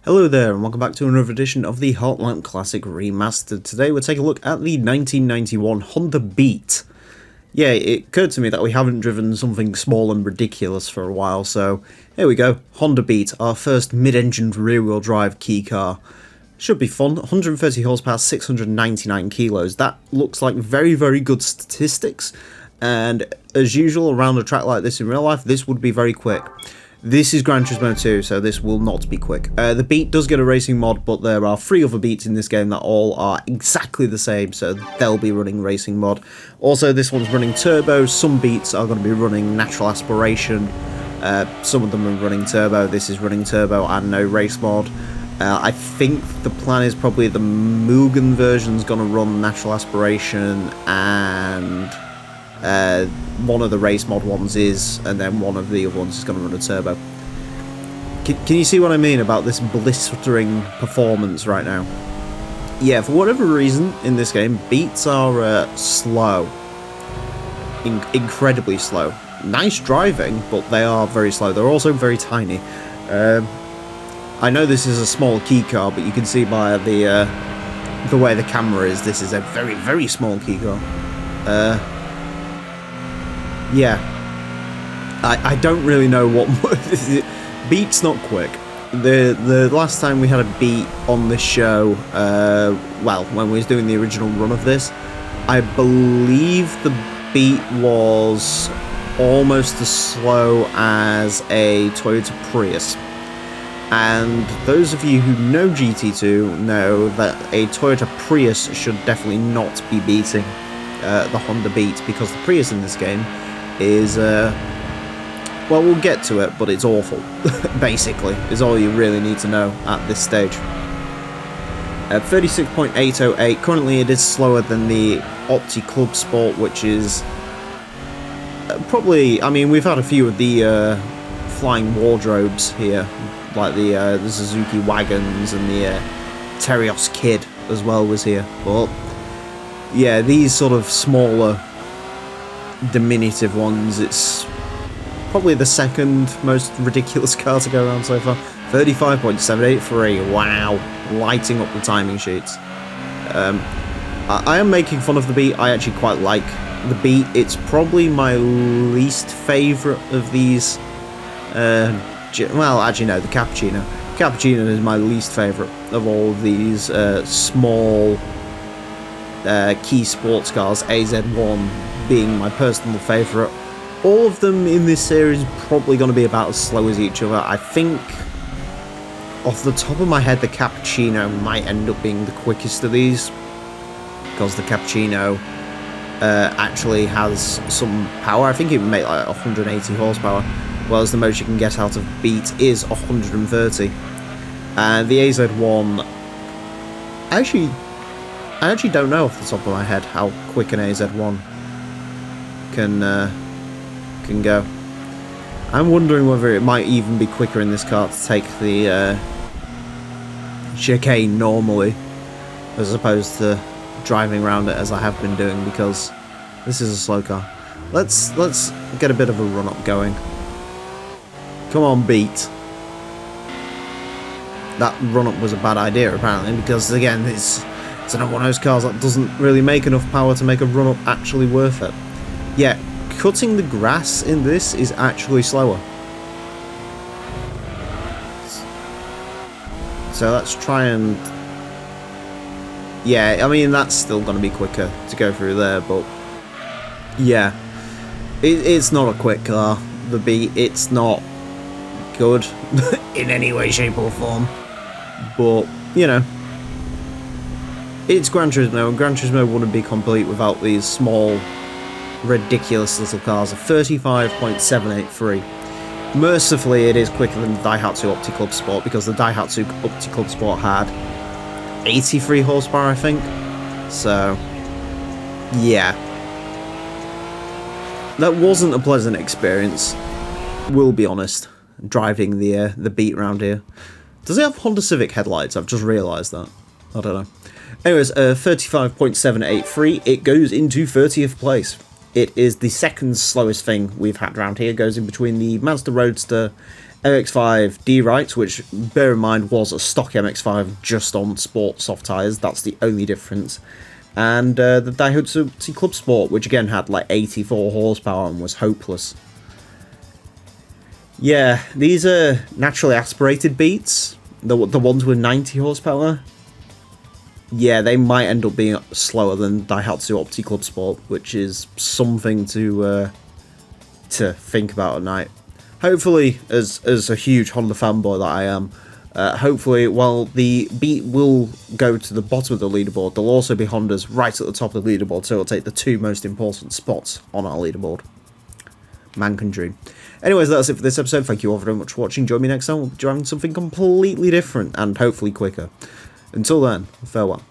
Hello there, and welcome back to another edition of the Hot Lap Classic Remastered. Today we're taking a look at the 1991 Honda Beat. Yeah, it occurred to me that we haven't driven something small and ridiculous for a while, so here we go. Honda Beat, our first mid-engined rear-wheel drive key car. Should be fun. 130 horsepower, 699 kilos. That looks like very, very good statistics, and as usual, around a track like this in real life, this would be very quick. This is Gran Turismo 2, so this will not be quick. The Beat does get a racing mod, but there are 3 other Beats in this game that all are exactly the same, so they'll be running racing mod. Also, this one's running turbo. Some Beats are going to be running natural aspiration. Some of them are running turbo. This is running turbo and no race mod. I think the plan is probably the Mugen version's going to run natural aspiration, and one of the race mod ones is, and then one of the other ones is going to run a turbo. Can you see what I mean about this blistering performance right now? Yeah, for whatever reason in this game, Beats are slow. Incredibly slow. Nice driving, but they are very slow. They're also very tiny. I know this is a small key car, but you can see by the way the camera is, this is a very, very small key car. Yeah, I don't really know what Beat's not quick. The last time we had a Beat on this show, well, when we was doing the original run of this, I believe the Beat was almost as slow as a Toyota Prius. And those of you who know GT2 know that a Toyota Prius should definitely not be beating the Honda Beat, because the Prius in this game is, well, we'll get to it, but it's awful, basically, is all you really need to know at this stage. 36.808, currently it is slower than the Opti Club Sport, which is probably, I mean, we've had a few of the flying wardrobes here, like the Suzuki Wagons, and the Terios Kid as well was here, but yeah, these sort of smaller diminutive ones, it's probably the second most ridiculous car to go around so far. 35.783, wow, lighting up the timing sheets. I am making fun of the Beat. I actually quite like the Beat. It's probably my least favourite of these, well, actually no, the Cappuccino. Cappuccino is my least favourite of all of these small key sports cars, AZ1 being my personal favourite. All of them in this series are probably going to be about as slow as each other. I think, off the top of my head, the Cappuccino might end up being the quickest of these, because the Cappuccino actually has some power. I think it would make like 180 horsepower, whereas the most you can get out of Beat is 130. And the AZ1, I actually don't know off the top of my head how quick an AZ1 can go. I'm wondering whether it might even be quicker in this car to take the chicane normally, as opposed to driving around it as I have been doing, because this is a slow car. Let's get a bit of a run up going. Come on, Beat. That run up was a bad idea apparently, because again it's another one of those cars that doesn't really make enough power to make a run up actually worth it. Yeah, cutting the grass in this is actually slower. So let's try and... yeah, I mean, that's still going to be quicker to go through there, but... yeah, it's not a quick car, the Beat. It's not good in any way, shape or form. But, you know, it's Gran Turismo, and Gran Turismo wouldn't be complete without these small, ridiculous little cars. 35.783. Mercifully, it is quicker than the Daihatsu Opti Club Sport, because the Daihatsu Opti Club Sport had 83 horsepower, I think. So, yeah. That wasn't a pleasant experience, we'll be honest, driving the Beat round here. Does it have Honda Civic headlights? I've just realised that. I don't know. Anyways, 35.783, it goes into 30th place. it is the second slowest thing we've had around here. It goes in between the Mazda Roadster MX-5 D-Rite, which, bear in mind, was a stock MX-5 just on sport soft tyres. That's the only difference. And the Daihatsu Club Sport, which again had like 84 horsepower and was hopeless. Yeah, these are naturally aspirated beats, the ones with 90 horsepower. Yeah, they might end up being slower than Daihatsu Opti Club Sport, which is something to think about at night. Hopefully, as a huge Honda fanboy that I am, hopefully, while the Beat will go to the bottom of the leaderboard, there'll also be Hondas right at the top of the leaderboard, so it'll take the two most important spots on our leaderboard. Man can dream. Anyways, that's it for this episode. Thank you all very much for watching. Join me next time. We'll be driving something completely different and hopefully quicker. Until then, farewell.